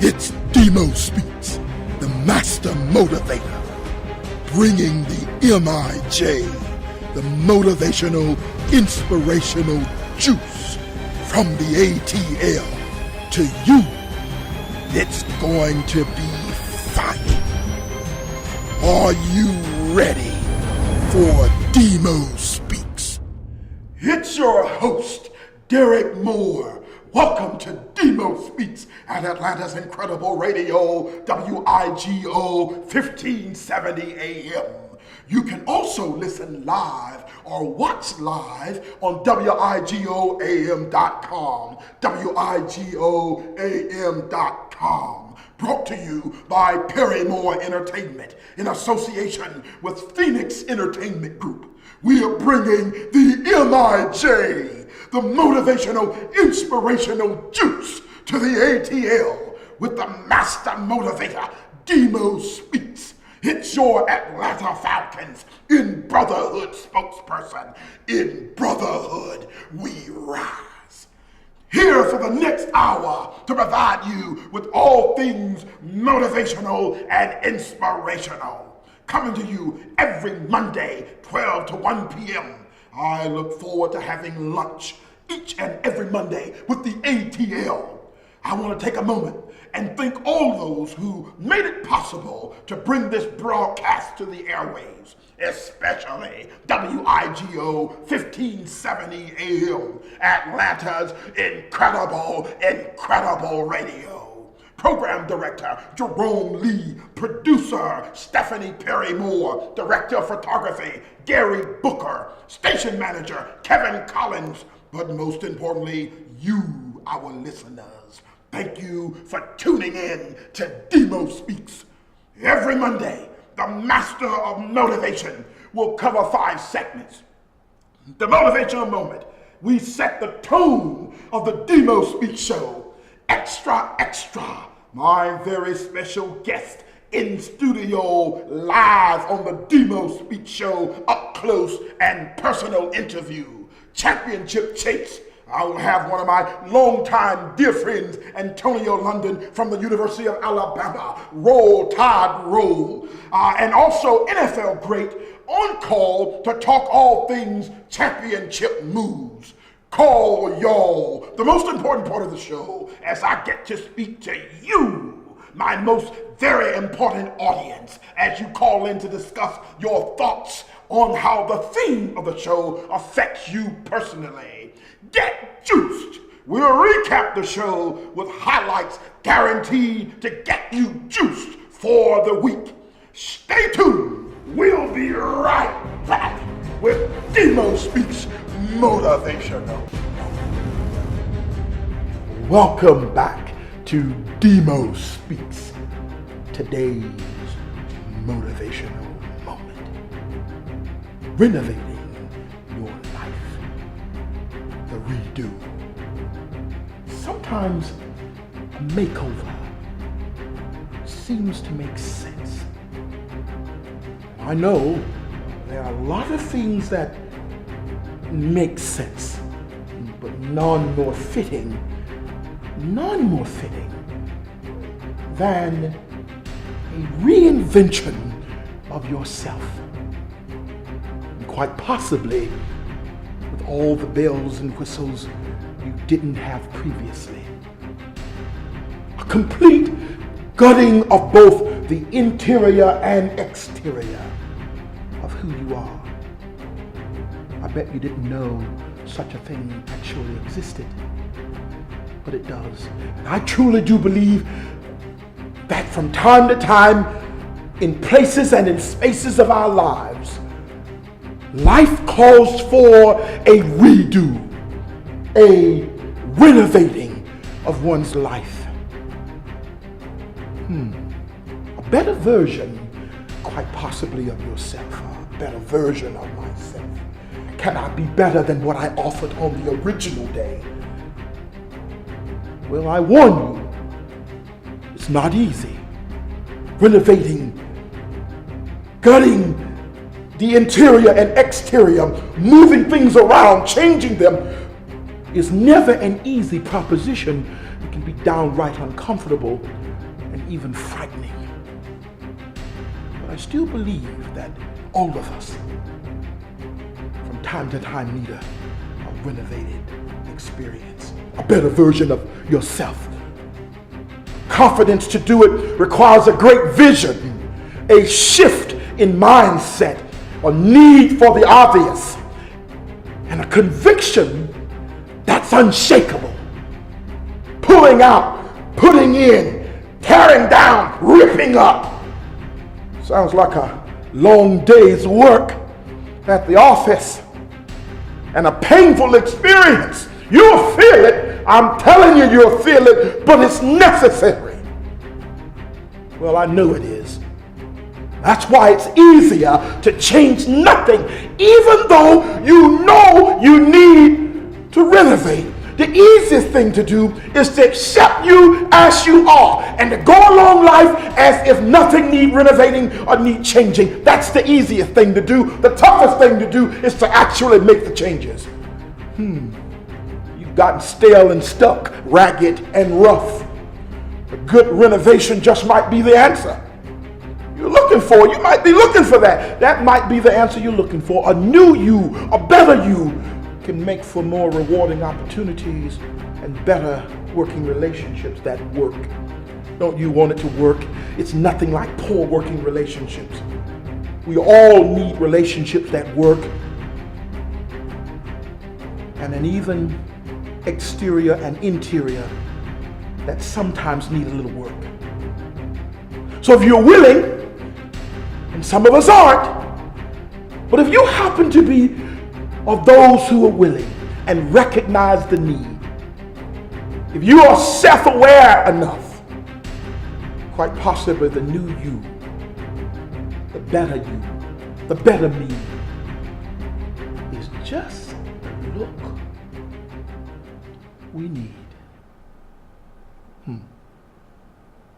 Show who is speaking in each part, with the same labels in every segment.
Speaker 1: It's DMO Speaks, the master motivator, bringing the MIJ, the motivational, inspirational juice from the ATL to you. It's going to be fire. Are you ready for DMO Speaks? It's your host, Derrick Moore. Welcome to DMO Speaks at Atlanta's incredible radio, WIGO 1570 AM. You can also listen live or watch live on WIGOAM.com, WIGOAM.com. Brought to you by Perry Moore Entertainment in association with Phoenix Entertainment Group. We are bringing the MIJ, the motivational, inspirational juice to the ATL with the master motivator, DMO Speaks. It's your Atlanta Falcons in Brotherhood spokesperson. In Brotherhood, we rise. Here for the next hour to provide you with all things motivational and inspirational. Coming to you every Monday, 12 to 1 p.m. I look forward to having lunch each and every Monday with the ATL. I want to take a moment and thank all those who made it possible to bring this broadcast to the airwaves, especially WIGO 1570 AM, Atlanta's incredible radio. Program Director Jerome Lee, Producer Stephanie Perry Moore, Director of Photography Gary Booker, Station Manager Kevin Collins, but most importantly, you, our listeners. Thank you for tuning in to DMO Speaks. Every Monday, the Master of Motivation will cover 5 segments. The motivational moment, we set the tone of the DMO Speaks show. Extra, extra. My very special guest in studio live on the DMO Speaks show, up close and personal interview. Championship chase. I will have one of my longtime dear friends, Antonio London from the University of Alabama, Roll Tide Roll, and also NFL great on call to talk all things championship moves. Call y'all, the most important part of the show, as I get to speak to you, my most very important audience, as you call in to discuss your thoughts on how the theme of the show affects you personally. Get juiced. We'll recap the show with highlights guaranteed to get you juiced for the week. Stay tuned. We'll be right back with DMO Speaks Motivational. Welcome back to DMO Speaks. Today's motivational moment. Renovating your life. The redo. Sometimes a makeover seems to make sense. I know there are a lot of things that make sense, but none more fitting than a reinvention of yourself. And quite possibly with all the bells and whistles you didn't have previously. A complete gutting of both the interior and exterior of who you are. I bet you didn't know such a thing actually existed, but it does. And I truly do believe that from time to time, in places and in spaces of our lives, life calls for a redo, a renovating of one's life. A better version, quite possibly of yourself, a better version of myself. Cannot be better than what I offered on the original day. Well, I warn you, it's not easy. Renovating, gutting the interior and exterior, moving things around, changing them, is never an easy proposition. It can be downright uncomfortable. even frightening. But I still believe that all of us, from time to time, need a renovated experience, a better version of yourself. Confidence to do it requires a great vision, a shift in mindset, a need for the obvious, and a conviction that's unshakable. Pulling out, putting in, tearing down, ripping up. Sounds like a long day's work at the office and a painful experience. You'll feel it. I'm telling you, you'll feel it, but it's necessary. Well, I know it is. That's why it's easier to change nothing, even though you know you need to renovate. The easiest thing to do is to accept you as you are and to go along life as if nothing need renovating or need changing. That's the easiest thing to do. The toughest thing to do is to actually make the changes. You've gotten stale and stuck, ragged and rough. A good renovation just might be the answer you're looking for. You might be looking for that. That might be the answer you're looking for. A new you, a better you, can make for more rewarding opportunities and better working relationships that work. Don't you want it to work? It's nothing like poor working relationships. We all need relationships that work, and an even exterior and interior that sometimes need a little work. So if you're willing, and some of us aren't, but if you happen to be of those who are willing and recognize the need, if you are self-aware enough, quite possibly the new you, the better me, is just the look we need.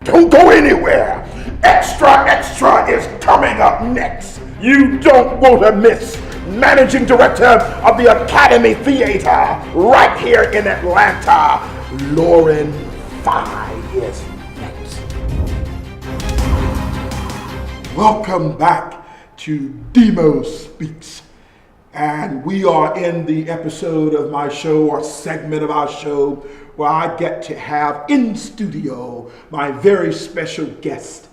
Speaker 1: Don't go anywhere. Extra is coming up next. You don't want to miss Managing Director of the Academy Theater right here in Atlanta, Lauren Phi is next. Welcome back to DMO Speaks. And we are in the episode of my show, or segment of our show, where I get to have in studio my very special guest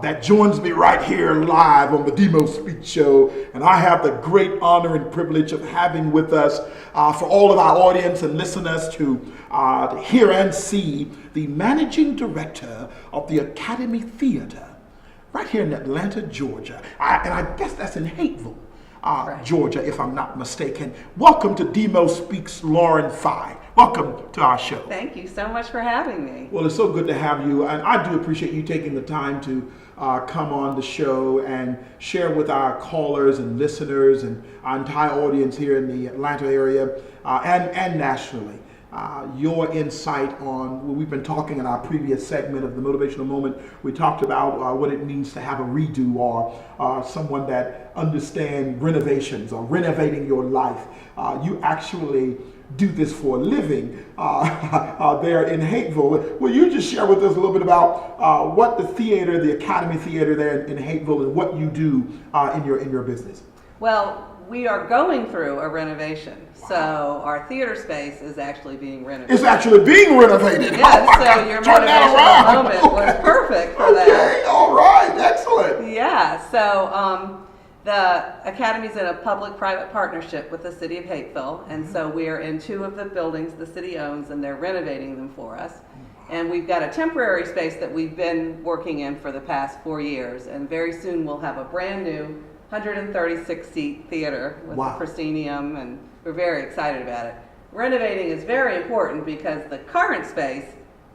Speaker 1: that joins me right here live on the DMO Speaks show. And I have the great honor and privilege of having with us for all of our audience and listeners to hear and see the managing director of the Academy Theater right here in Atlanta, Georgia. And I guess that's in Hateville, right. Georgia, if I'm not mistaken. Welcome to DMO Speaks, Lauren Phi. Welcome to our show.
Speaker 2: Thank you so much for having me.
Speaker 1: Well, it's so good to have you, and I do appreciate you taking the time to come on the show and share with our callers and listeners and our entire audience here in the Atlanta area and nationally. Your insight on what we've been talking in our previous segment of the Motivational Moment. We talked about what it means to have a redo, or someone that understands renovations or renovating your life. You actually do this for a living there in Hateville. Will you just share with us a little bit about what the theater, the Academy Theater there in Hateville, and what you do in your business?
Speaker 2: Well, we are going through a renovation. Wow. So our theater space is actually being renovated.
Speaker 1: It's actually being renovated.
Speaker 2: Yes, so your motivational moment was perfect for that.
Speaker 1: Okay, all right, excellent.
Speaker 2: Yeah, so the Academy's in a public-private partnership with the city of Hateville, and so we're in 2 of the buildings the city owns, and they're renovating them for us. And we've got a temporary space that we've been working in for the past 4 years, and very soon we'll have a brand new 136-seat theater with
Speaker 1: wow.
Speaker 2: a proscenium, and we're very excited about it. Renovating is very important because the current space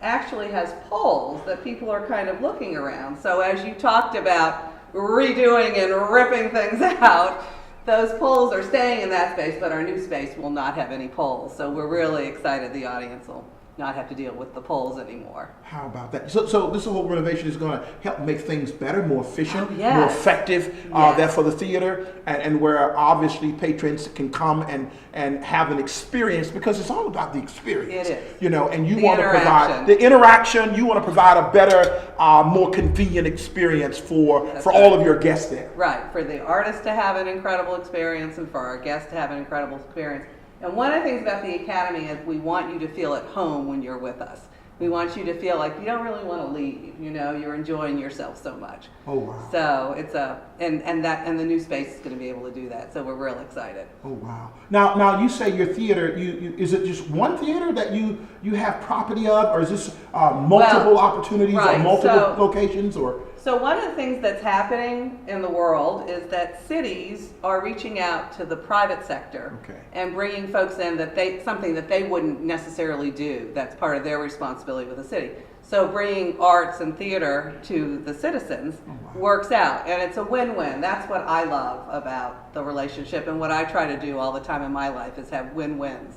Speaker 2: actually has poles that people are kind of looking around. So as you talked about redoing and ripping things out, those poles are staying in that space, but our new space will not have any poles. So we're really excited the audience will not have to deal with the poles anymore.
Speaker 1: How about that? So this whole renovation is going to help make things better, more efficient,
Speaker 2: Oh, yes.
Speaker 1: more effective
Speaker 2: Yes.
Speaker 1: there for the theater, and where obviously patrons can come and have an experience, because it's all about the experience.
Speaker 2: It is.
Speaker 1: You know, and you
Speaker 2: The
Speaker 1: want to provide
Speaker 2: interaction.
Speaker 1: the interaction. You want to provide a better, more convenient experience for all of your guests there.
Speaker 2: Right, for the artists to have an incredible experience and for our guests to have an incredible experience. And one of the things about the Academy is we want you to feel at home when you're with us. We want you to feel like you don't really want to leave, you know, you're enjoying yourself so much.
Speaker 1: Oh, wow.
Speaker 2: So it's and the new space is going to be able to do that. So we're real excited.
Speaker 1: Oh, wow. Now you say your theater, you is it just one theater that you have property of, or is this multiple opportunities or
Speaker 2: right,
Speaker 1: multiple locations, or?
Speaker 2: So one of the things that's happening in the world is that cities are reaching out to the private sector and bringing folks in something that they wouldn't necessarily do. That's part of their responsibility with the city. So bringing arts and theater to the citizens works out, and it's a win-win. That's what I love about the relationship, and what I try to do all the time in my life is have win-wins,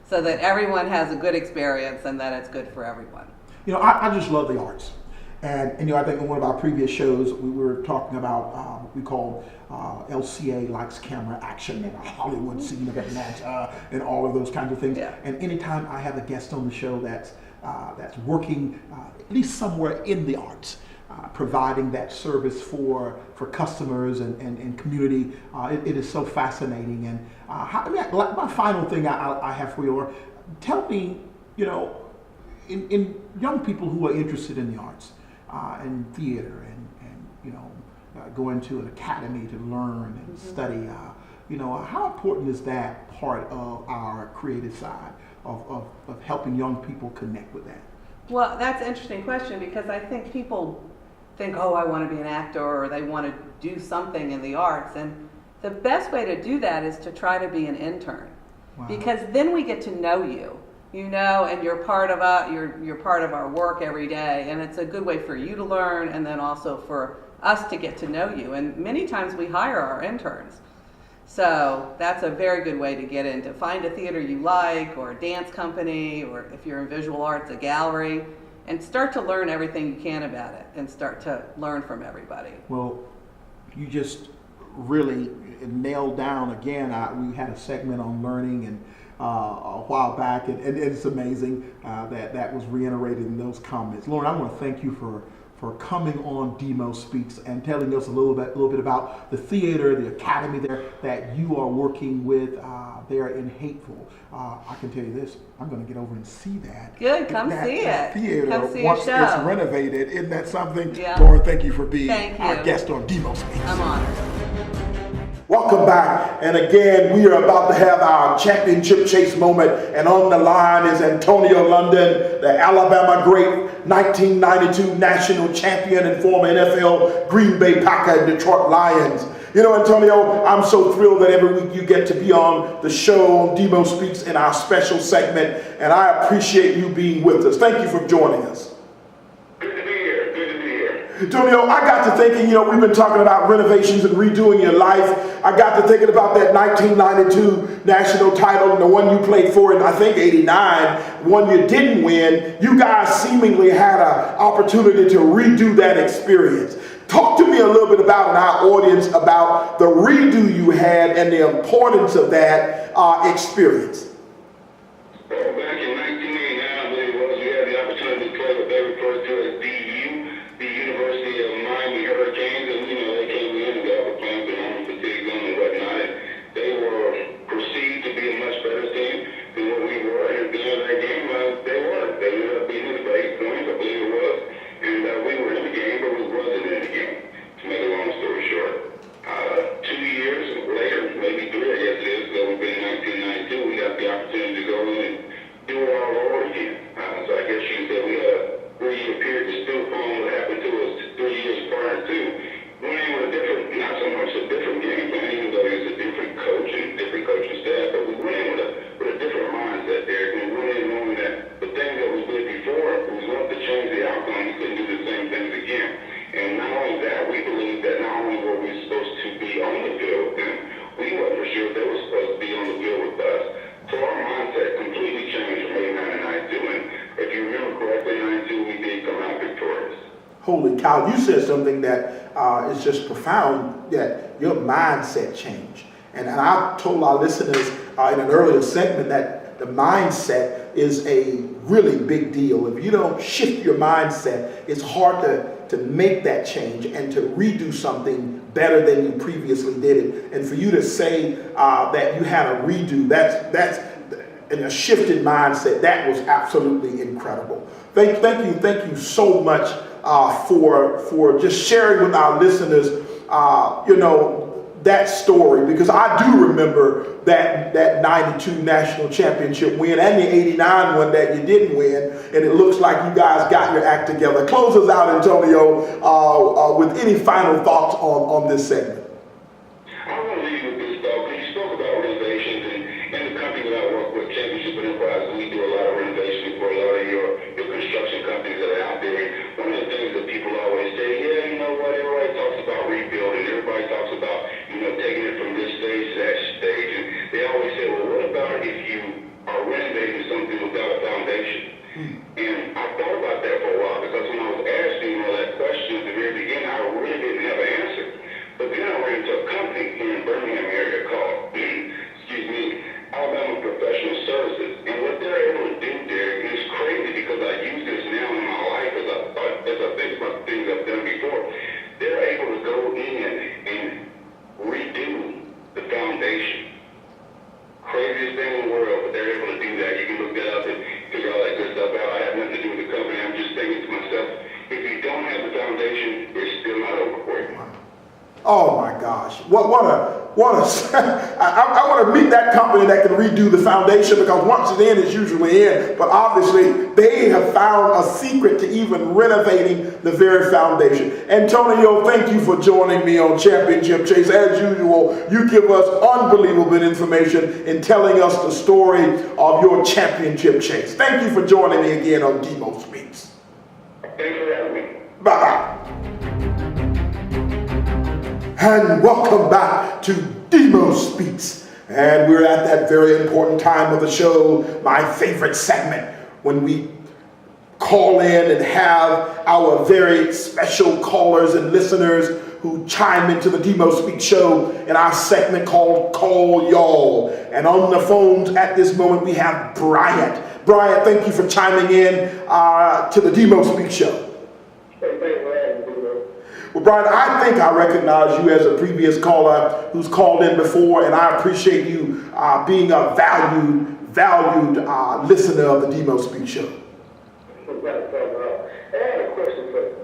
Speaker 2: so that everyone has a good experience and that it's good for everyone.
Speaker 1: You know, I just love the arts. And you know, I think in one of our previous shows, we were talking about what we call LCA likes camera action and a Hollywood scene of Atlanta and all of those kinds of things.
Speaker 2: Yeah.
Speaker 1: And anytime I have a guest on the show that's working at least somewhere in the arts, providing that service for customers and community, it is so fascinating. And my final thing I have for you, tell me, you know, in young people who are interested in the arts, and theater, and you know, going to an academy to learn and study, you know, how important is that part of our creative side of helping young people connect with that?
Speaker 2: Well, that's an interesting question, because I think people think, oh, I want to be an actor, or they want to do something in the arts, and the best way to do that is to try to be an intern. Wow. Because then we get to know you. You know, and you're part of you're part of our work every day, and it's a good way for you to learn, and then also for us to get to know you. And many times we hire our interns, so that's a very good way to get in, to find a theater you like, or a dance company, or if you're in visual arts, a gallery, and start to learn everything you can about it, and start to learn from everybody.
Speaker 1: Well, you just really nailed down again. We had a segment on learning and a while back, and it's amazing that was reiterated in those comments. Lauren, I want to thank you for coming on DMO Speaks and telling us a little bit about the theater, the academy there that you are working with there in Hateville. I can tell you this, I'm going to get over and see that.
Speaker 2: Good, come see it.
Speaker 1: Theater,
Speaker 2: come see
Speaker 1: once
Speaker 2: your show.
Speaker 1: It's renovated. Isn't that something?
Speaker 2: Yeah.
Speaker 1: Lauren, thank you for being our guest on DMO Speaks.
Speaker 2: I'm honored.
Speaker 1: Welcome back, and again, we are about to have our championship chase moment, and on the line is Antonio London, the Alabama great, 1992 national champion and former NFL Green Bay Packer and Detroit Lions. You know, Antonio, I'm so thrilled that every week you get to be on the show, DMO Speaks, in our special segment, and I appreciate you being with us. Thank you for joining us. Antonio, I got to thinking, you know, we've been talking about renovations and redoing your life. I got to thinking about that 1992 national title and the one you played for in, I think, 89, one you didn't win. You guys seemingly had an opportunity to redo that experience. Talk to me a little bit about, in our audience, about the redo you had and the importance of that experience.
Speaker 3: Well, back in 1989, I believe it was, we had the opportunity to play what they referred to as DU, the University of Miami Hurricanes, and you know, they came in and got the plans and on fatigue them and whatnot, and they were perceived to be a much better team than what we were, and at the end of that game, they were. They ended up beating us by 8 points, I believe it was, and we were in the game, but we wasn't in the game, to make a long story short. 2 years later, maybe 3, I guess it is, so we've been in 1992, we got the
Speaker 1: holy cow, you said something that is just profound, that your mindset change. And I told our listeners in an earlier segment that the mindset is a really big deal. If you don't shift your mindset, it's hard to make that change and to redo something better than you previously did it. And for you to say that you had a redo, that's in a shifted mindset, that was absolutely incredible. Thank you so much for just sharing with our listeners, that story, because I do remember that 92 national championship win and the 89 one that you didn't win, and it looks like you guys got your act together. Close us out, Antonio, with any final thoughts on this segment.
Speaker 3: I want to leave you with this thought, because you spoke about renovations, and the company that I work with, Championship Enterprises, we do a lot of renovation for a lot of your construction companies that are out there. And one of the things that people always say, yeah, you know what, everybody talks about rebuilding, everybody talks about, taking it from this stage to that stage, and they always say, well, what about if you are renovating something without a foundation? And I thought about that for a while, because when I was asking that question at the very beginning, I really didn't have an answer. But then I ran into a company here in Birmingham area called, Alabama Professional Services. And what they're able to do there is crazy, because I use this now in my life as I think about the things I've done before. They're able to go in and redo the foundation. Craziest thing in the world, but they're able to do that. You can look that up and figure all that good stuff out. I have nothing to do with the company. I'm just thinking to myself, if you don't have the foundation, it's still not over for you.
Speaker 1: Oh my gosh! I want to meet that company that can redo the foundation, because once it's in, it's usually in. But obviously, they have found a secret to even renovating the very foundation. Antonio, thank you for joining me on Championship Chase. As usual, you give us unbelievable information in telling us the story of your championship chase. Thank you for joining me again on DMO Speaks.
Speaker 3: Thanks for having me.
Speaker 1: Bye-bye. And welcome back to DMO Speaks. And we're at that very important time of the show, my favorite segment, when we call in and have our very special callers and listeners who chime into the DMO Speaks show in our segment called Call Y'all. And on the phones at this moment, we have Bryant. Bryant, thank you for chiming in to the DMO Speaks show. Well, Brian, I think I recognize you as a previous caller who's called in before, and I appreciate you being a valued listener of the DMO Speaks show.
Speaker 4: I had a question for you.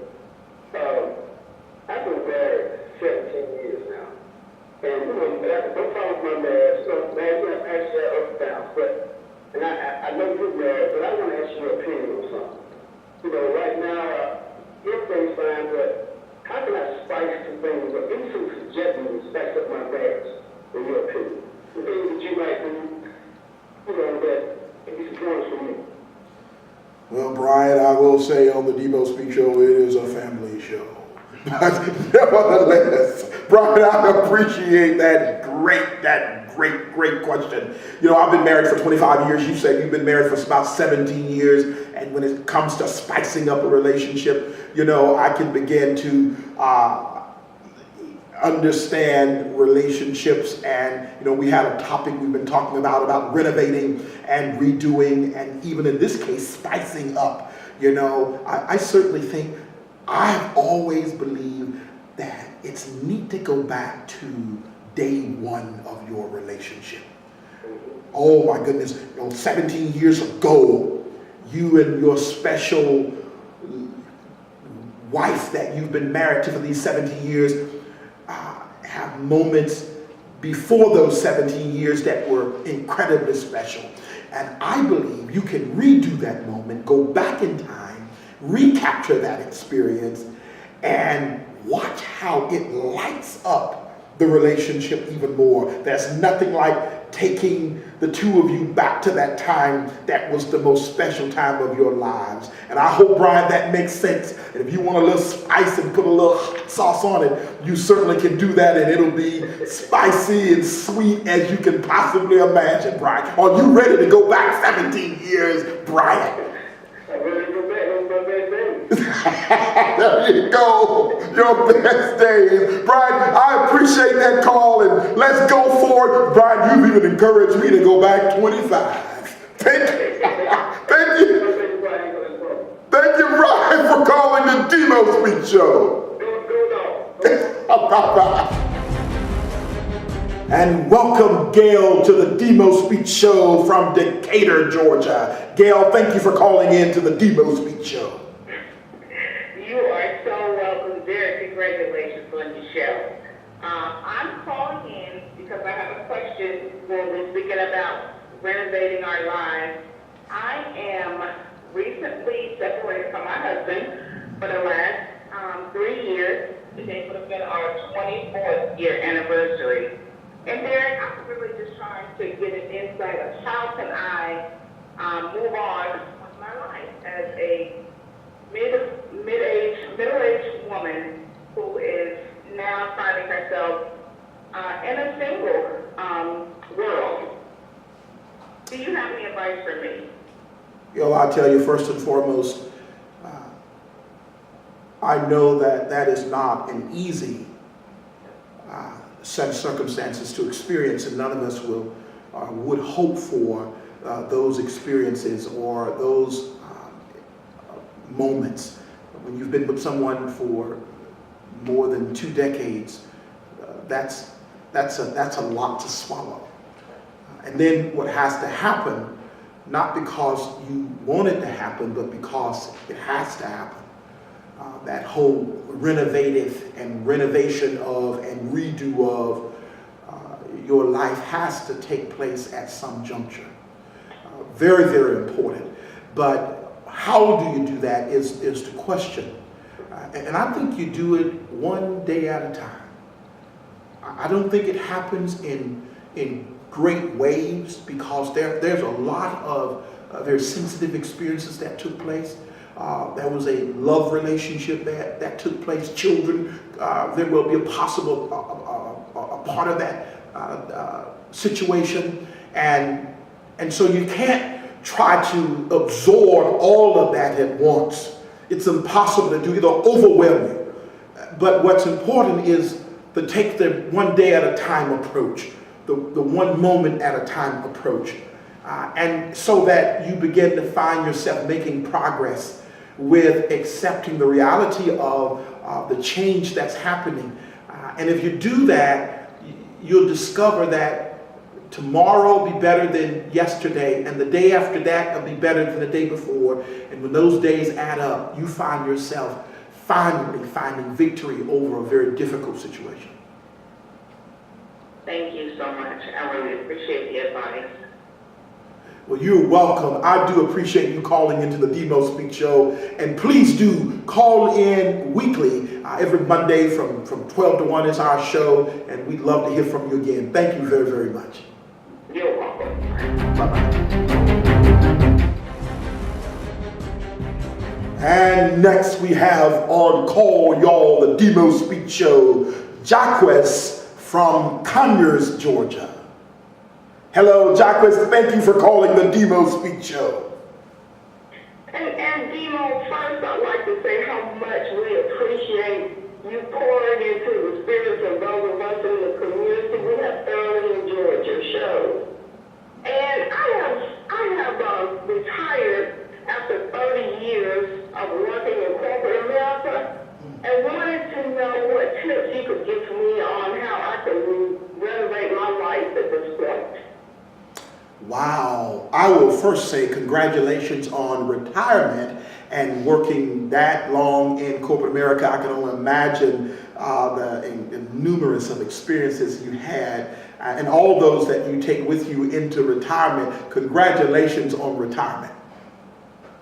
Speaker 4: I've been married 17 years now, and no problem with my marriage. So, man, actually have ups and downs, and I know you're married, but I want to ask your opinion on something. Right now, everything's fine, but how can I spice some things up? Give me some suggestions to spice up my marriage, in your opinion. The things that you might do, that can be some points for me.
Speaker 1: Well, Brian, I will say on the DMO Speaks show, it is a family show. But nevertheless, Brian, I appreciate that great question. I've been married for 25 years. You said you've been married for about 17 years. And when it comes to spicing up a relationship, I can begin to understand relationships. And, we had a topic we've been talking about renovating and redoing, and even in this case, spicing up. I certainly think I've always believed that it's neat to go back to day one of your relationship. Oh my goodness, 17 years ago, you and your special wife that you've been married to for these 17 years have moments before those 17 years that were incredibly special. And I believe you can redo that moment, go back in time, recapture that experience, and watch how it lights up the relationship even more. There's nothing like taking the two of you back to that time that was the most special time of your lives. And I hope, Brian, that makes sense. And if you want a little spice and put a little hot sauce on it, you certainly can do that, and it'll be spicy and sweet as you can possibly imagine, Brian. Are you ready to go back 17 years, Brian?
Speaker 4: I'm ready to go back. my best days.
Speaker 1: There you go. Your best days. Brian, I appreciate that call, and let's go for it. Brian, you've even encouraged me to go back 25. Thank you. Thank you. Thank you, Brian, for calling the DMO Speaks Show. Bye-bye. And welcome, Gail, to the DMO Speaks Show from Decatur, Georgia. Gail, thank you for calling in to the DMO Speaks Show.
Speaker 5: You are so welcome, Derrick. Congratulations on your show. I'm calling in because I have a question when we're speaking about renovating our lives. I am recently separated from my husband for the last 3 years. Today would have been our 24th year anniversary. And Derrick, I'm really just trying to get an insight of how can I move on with my life as a middle-aged woman who is now finding herself in a single world. Do you have any advice for me?
Speaker 1: I'll tell you first and foremost, I know that is not an easy set of circumstances to experience, and none of us would hope for those experiences or those moments. When you've been with someone for more than 2 decades, that's a lot to swallow. And then what has to happen, not because you want it to happen, but because it has to happen. That whole renovative and renovation of and redo of your life has to take place at some juncture. Very, very important. But how do you do that is the question. And I think you do it one day at a time. I don't think it happens in great waves, because there's a lot of very sensitive experiences that took place. There was a love relationship that took place. Children, there will be a possible a part of that situation, and so you can't try to absorb all of that at once. It's impossible to do. It'll overwhelm you. But what's important is to take the one day at a time approach, the one moment at a time approach, and so that you begin to find yourself making progress with accepting the reality of the change that's happening. And if you do that, you'll discover that tomorrow will be better than yesterday, and the day after that will be better than the day before. And when those days add up, you find yourself finally finding victory over a very difficult situation.
Speaker 5: Thank you so much. I really appreciate the advice.
Speaker 1: Well, you're welcome. I do appreciate you calling into the DMO Speaks Show. And please do call in weekly. Every Monday from 12 to 1 is our show. And we'd love to hear from you again. Thank you very, very much.
Speaker 5: You're welcome.
Speaker 1: Bye-bye. And next we have on call, y'all, the DMO Speaks Show, Jacquez from Conyers, Georgia. Hello, Jacquez. Thank you for calling the DMO Speaks Show.
Speaker 4: And DMO, first I'd like to say how much we appreciate you pouring into the spirits of those of us in the community. We have thoroughly enjoyed your show. And I have retired after 30 years of working in corporate America, and wanted to know what tips you could give me on how I can renovate my life at this point.
Speaker 1: Wow. I will first say congratulations on retirement and working that long in corporate America. I can only imagine the numerous of experiences you had and all those that you take with you into retirement. Congratulations on retirement.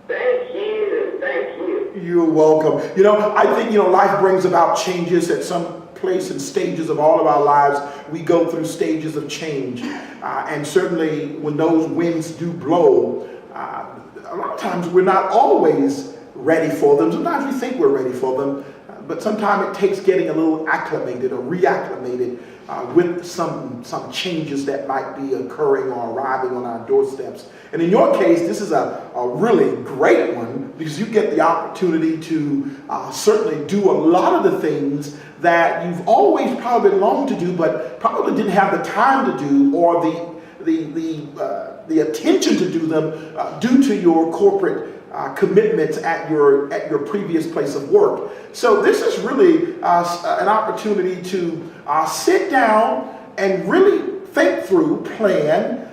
Speaker 4: Thank you. Thank you.
Speaker 1: You're welcome. I think, life brings about changes at some place and stages of all of our lives. We go through stages of change. And certainly when those winds do blow, a lot of times we're not always ready for them. Sometimes we think we're ready for them. but sometimes it takes getting a little acclimated or reacclimated with some changes that might be occurring or arriving on our doorsteps. And in your case, this is a really great one because you get the opportunity to certainly do a lot of the things that you've always probably longed to do, but probably didn't have the time to do, or the attention to do them due to your corporate commitments at your previous place of work. So this is really an opportunity to sit down and really think through, plan,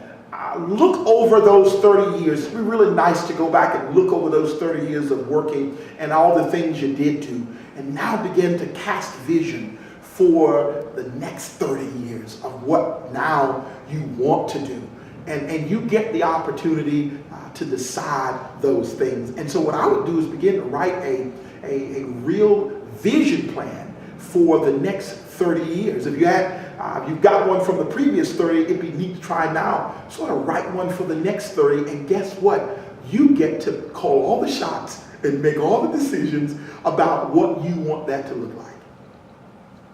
Speaker 1: look over those 30 years. It'd be really nice to go back and look over those 30 years of working and all the things you did do, and now begin to cast vision for the next 30 years of what now you want to do. And you get the opportunity to decide those things. And so what I would do is begin to write a real vision plan for the next 30 years. If you've got one from the previous 30, it'd be neat to try now. Sort of write one for the next 30, and guess what? You get to call all the shots and make all the decisions about what you want that to look like.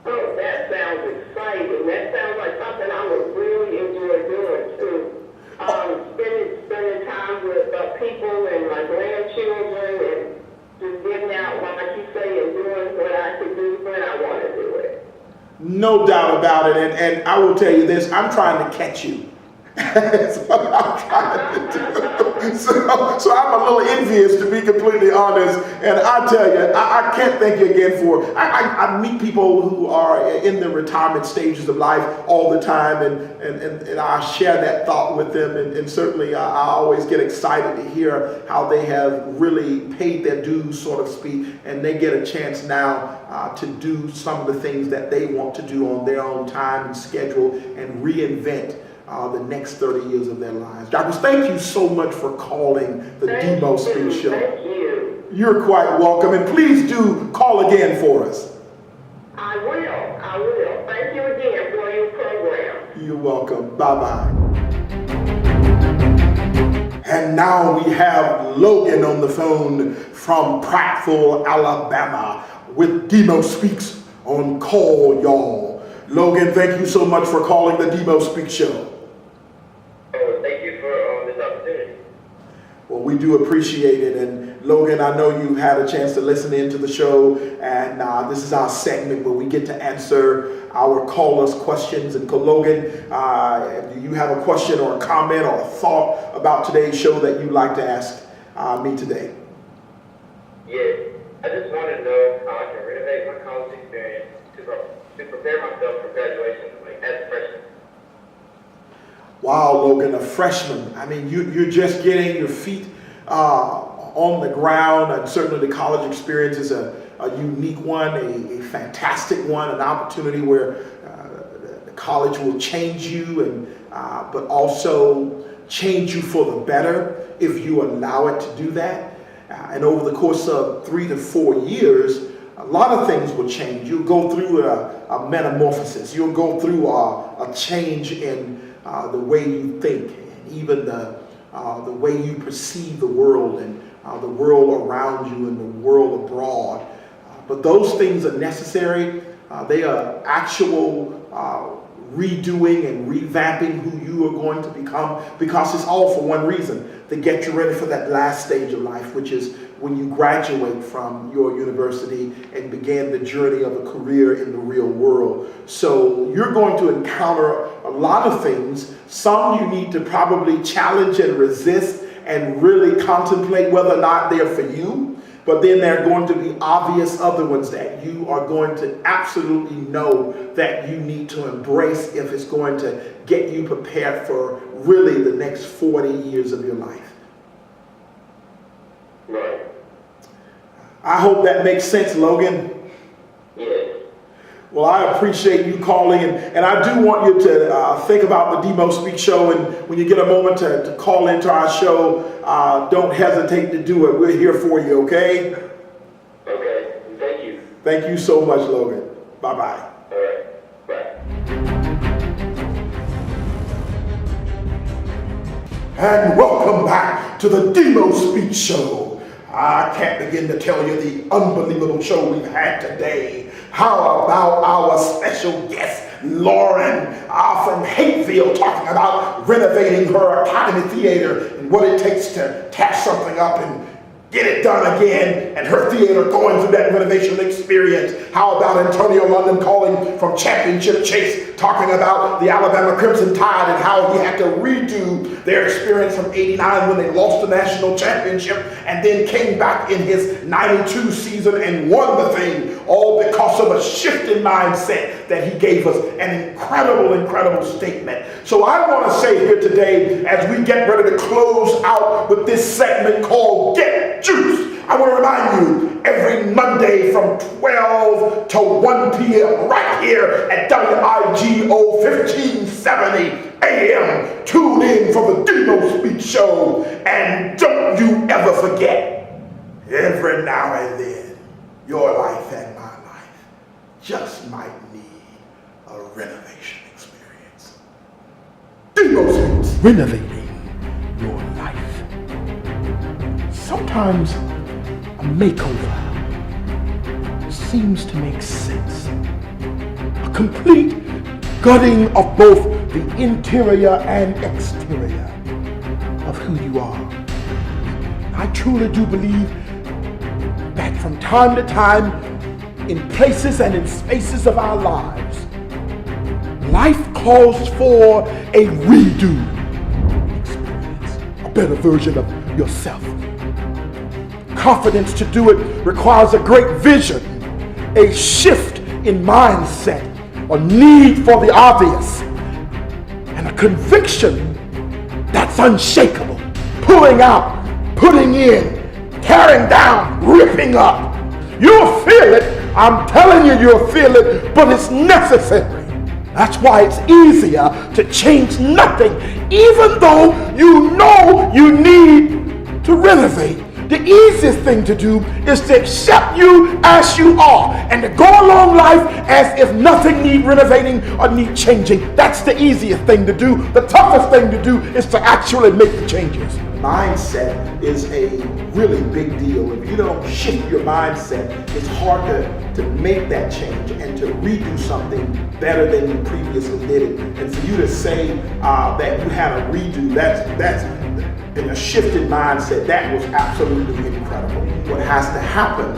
Speaker 4: Oh, that sounds exciting. That sounds like something I would really enjoy doing too. Spending time with people and my grandchildren, and just getting out, like you say, and doing what I can do when I want to do it.
Speaker 1: No doubt about it. And I will tell you this, I'm trying to catch you. That's what I'm trying to do. So I'm a little envious, to be completely honest. And I tell you, I can't thank you again for, I meet people who are in the retirement stages of life all the time, and I share that thought with them. And certainly I always get excited to hear how they have really paid their dues, so to speak, and they get a chance now to do some of the things that they want to do on their own time and schedule and reinvent the next 30 years of their lives. Doctors, thank you so much for calling the DMO Speaks Show.
Speaker 4: Thank you.
Speaker 1: You're quite welcome, and please do call again for us.
Speaker 4: I will. Thank you again for your program.
Speaker 1: You're welcome. Bye-bye. And now we have Logan on the phone from Prattville, Alabama, with DMO Speaks on Call, y'all. Logan, thank you so much for calling the DMO Speaks Show.
Speaker 3: Thank you for this opportunity.
Speaker 1: Well, we do appreciate it. And Logan, I know you had a chance to listen into the show, and this is our segment where we get to answer our callers' questions. And Logan, do you have a question or a comment or a thought about today's show that you'd like to ask me today?
Speaker 3: Yes, I just want to know how I can renovate my college experience to prepare myself for graduation, like as a freshman.
Speaker 1: Wow, Logan, a freshman. I mean, you're just getting your feet on the ground, and certainly the college experience is a unique one, a fantastic one, an opportunity where the college will change you, and but also change you for the better if you allow it to do that. And over the course of 3 to 4 years, a lot of things will change. You'll go through a metamorphosis. You'll go through a change in the way you think, and even the way you perceive the world, and the world around you and the world abroad. But those things are necessary. They are actual redoing and revamping who you are going to become, because it's all for one reason: to get you ready for that last stage of life, which is when you graduate from your university and begin the journey of a career in the real world. So you're going to encounter a lot of things. Some you need to probably challenge and resist and really contemplate whether or not they're for you. But then there are going to be obvious other ones that you are going to absolutely know that you need to embrace if it's going to get you prepared for really the next 40 years of your life.
Speaker 3: Right.
Speaker 1: I hope that makes sense, Logan.
Speaker 3: Yes.
Speaker 1: Well, I appreciate you calling, and I do want you to think about the DMO Speaks Show, and when you get a moment to call into our show, don't hesitate to do it. We're here for you, okay?
Speaker 3: Okay. Thank you.
Speaker 1: Thank you so much, Logan. Bye-bye.
Speaker 3: All right. Bye.
Speaker 1: And welcome back to the DMO Speaks Show. I can't begin to tell you the unbelievable show we've had today. How about our special guest, Lauren from Hateville, talking about renovating her Academy Theater and what it takes to tear something up and get it done again, and her theater going through that renovation experience. How about Antonio London calling from Championship Chase, talking about the Alabama Crimson Tide and how he had to redo their experience from '89 when they lost the national championship and then came back in his '92 season and won the thing, all because of a shift in mindset that he gave us. An incredible statement. So I want to say here today, as we get ready to close out with this segment called Get Juice, I want to remind you, every Monday from 12 to 1 p.m. right here at WIGO 1570 AM. Tune in for the DMO Speaks Show. And don't you ever forget, every now and then, your life and my life just might need a renovation experience. DMO Speaks. Renovating your life. Sometimes a makeover seems to make sense. A complete gutting of both the interior and exterior of who you are. I truly do believe that from time to time, in places and in spaces of our lives, life calls for a redo experience, a better version of yourself. Confidence to do it requires a great vision, a shift in mindset, a need for the obvious, and a conviction that's unshakable. Pulling out, putting in, tearing down, ripping up. You'll feel it. I'm telling you, you'll feel it, but it's necessary. That's why it's easier to change nothing, even though you know you need to renovate. The easiest thing to do is to accept you as you are and to go along life as if nothing need renovating or need changing. That's the easiest thing to do. The toughest thing to do is to actually make the changes. Mindset is a really big deal. If you don't shift your mindset, it's hard to make that change and to redo something better than you previously did it. And for you to say that you had a redo, that's in a shifted mindset, that was absolutely incredible. What has to happen,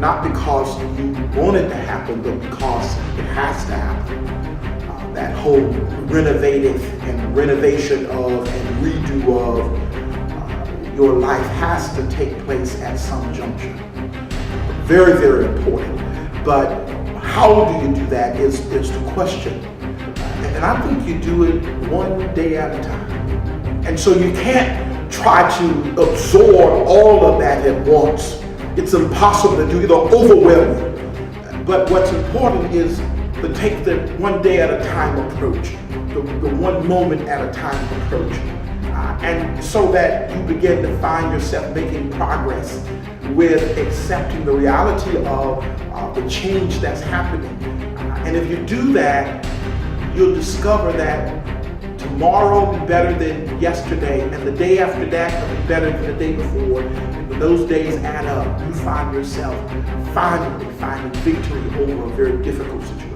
Speaker 1: not because you want it to happen, but because it has to happen. That whole renovating and renovation of and redo of your life has to take place at some juncture. Very, very important. But how do you do that is the question. And I think you do it one day at a time. And so you can't try to absorb all of that at once. It's impossible to do. It'll overwhelm you. But what's important is to take the one day at a time approach, the one moment at a time approach. And so that you begin to find yourself making progress with accepting the reality of the change that's happening. And if you do that, you'll discover that tomorrow will be better than yesterday, and the day after that will be better than the day before. And when those days add up, you find yourself finally finding victory over a very difficult situation.